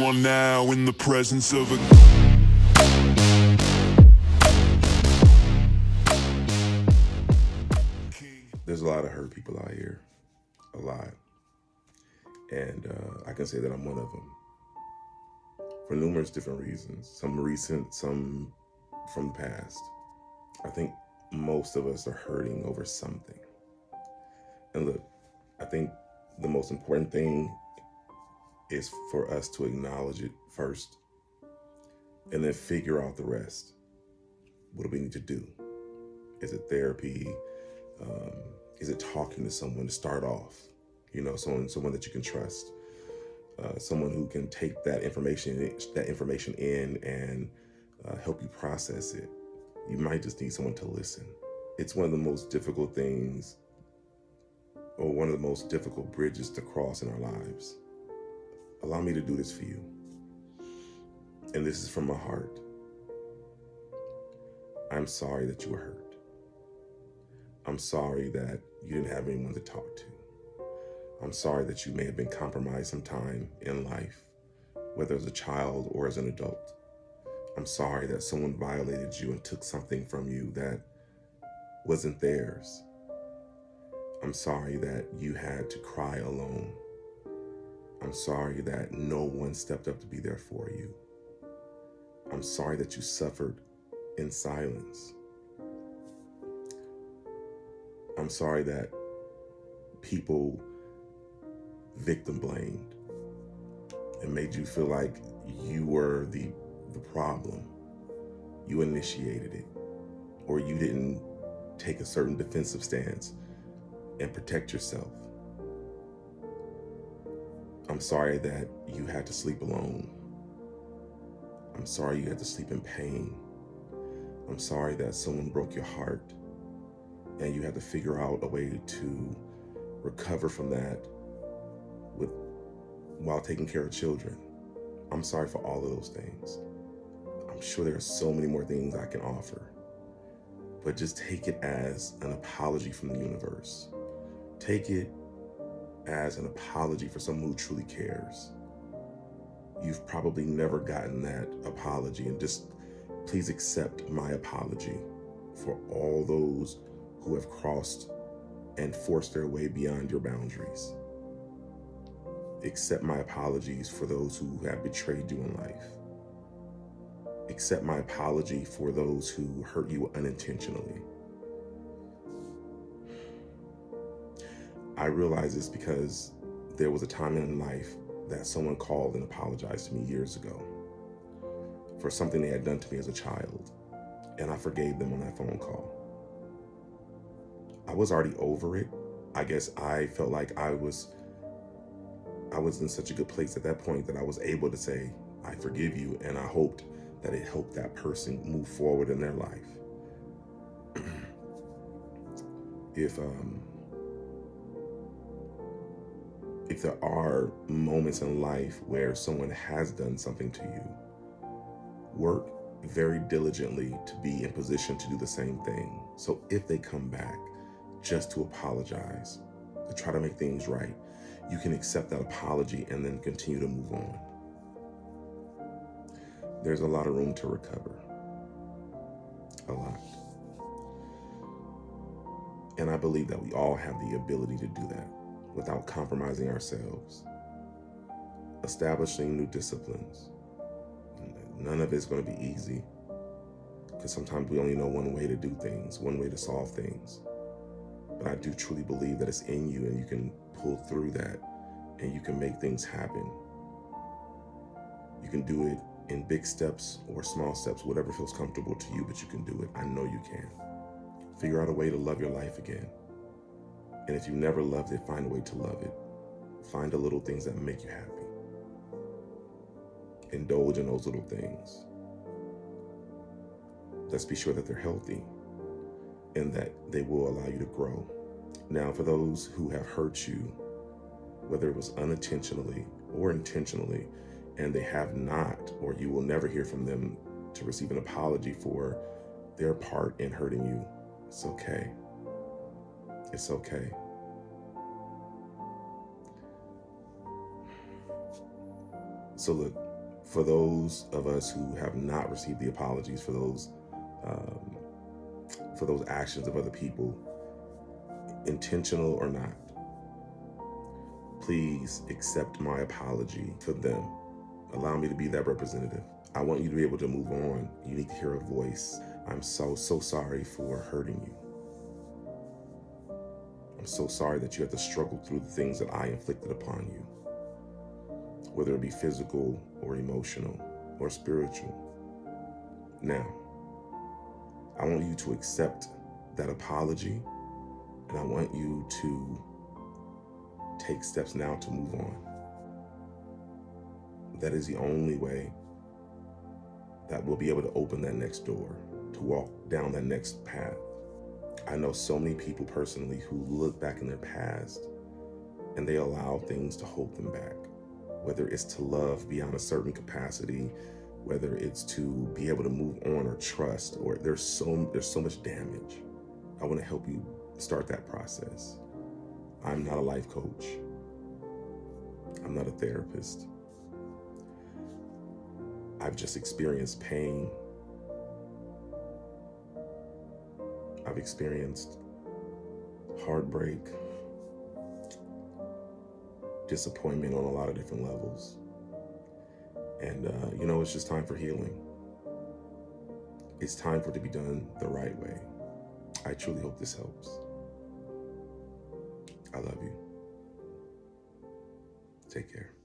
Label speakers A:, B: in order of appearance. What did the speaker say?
A: are now in the presence of a king.
B: There's a lot of hurt people out here, a lot. And I can say that I'm one of them for numerous different reasons, some recent, some from the past. I think most of us are hurting over something. And look, I think the most important thing is for us to acknowledge it first and then figure out the rest. What do we need to do? Is it therapy? Is it talking to someone to start off? You know, someone that you can trust, someone who can take that information in and help you process it. You might just need someone to listen. It's one of the most difficult things, or one of the most difficult bridges to cross in our lives. Allow me to do this for you. And this is from my heart. I'm sorry that you were hurt. I'm sorry that you didn't have anyone to talk to. I'm sorry that you may have been compromised sometime in life, whether as a child or as an adult. I'm sorry that someone violated you and took something from you that wasn't theirs. I'm sorry that you had to cry alone. I'm sorry that no one stepped up to be there for you. I'm sorry that you suffered in silence. I'm sorry that people victim blamed and made you feel like you were the problem. You initiated it, or you didn't take a certain defensive stance and protect yourself. I'm sorry that you had to sleep alone. I'm sorry you had to sleep in pain. I'm sorry that someone broke your heart and you had to figure out a way to recover from that while taking care of children. I'm sorry for all of those things. I'm sure there are so many more things I can offer, but just take it as an apology from the universe. Take it as an apology for someone who truly cares. You've probably never gotten that apology, and just please accept my apology for all those who have crossed and forced their way beyond your boundaries. Accept my apologies for those who have betrayed you in life. Accept my apology for those who hurt you unintentionally. I realize this because there was a time in life that someone called and apologized to me years ago for something they had done to me as a child, and I forgave them on that phone call. I was already over it. I guess I felt like I was in such a good place at that point that I was able to say, I forgive you, and I hoped that it helped that person move forward in their life. If there are moments in life where someone has done something to you, work very diligently to be in position to do the same thing. So if they come back just to apologize, to try to make things right, you can accept that apology and then continue to move on. There's a lot of room to recover. A lot. And I believe that we all have the ability to do that without compromising ourselves. Establishing new disciplines. None of it's going to be easy, because sometimes we only know one way to do things, one way to solve things. But I do truly believe that it's in you, and you can pull through that, and you can make things happen. You can do it in big steps or small steps, whatever feels comfortable to you, but you can do it. I know you can. Figure out a way to love your life again. And if you never loved it, find a way to love it. Find the little things that make you happy. Indulge in those little things. Let's be sure that they're healthy and that they will allow you to grow. Now, for those who have hurt you, whether it was unintentionally or intentionally, and they have not, or you will never hear from them to receive an apology for their part in hurting you, it's okay. It's okay. So look, For those of us who have not received the apologies for those actions of other people, intentional or not, please accept my apology for them. Allow me to be that representative. I want you to be able to move on. You need to hear a voice. I'm so sorry for hurting you. I'm so sorry that you have to struggle through the things that I inflicted upon you, whether it be physical or emotional or spiritual. Now, I want you to accept that apology, and I want you to take steps now to move on. That is the only way that we'll be able to open that next door, to walk down that next path. I know so many people personally who look back in their past and they allow things to hold them back, whether it's to love beyond a certain capacity, whether it's to be able to move on or trust, or there's so much damage. I want to help you start that process. I'm not a life coach. I'm not a therapist. I've just experienced pain. I've experienced heartbreak, disappointment on a lot of different levels. And, it's just time for healing. It's time for it to be done the right way. I truly hope this helps. I love you. Take care.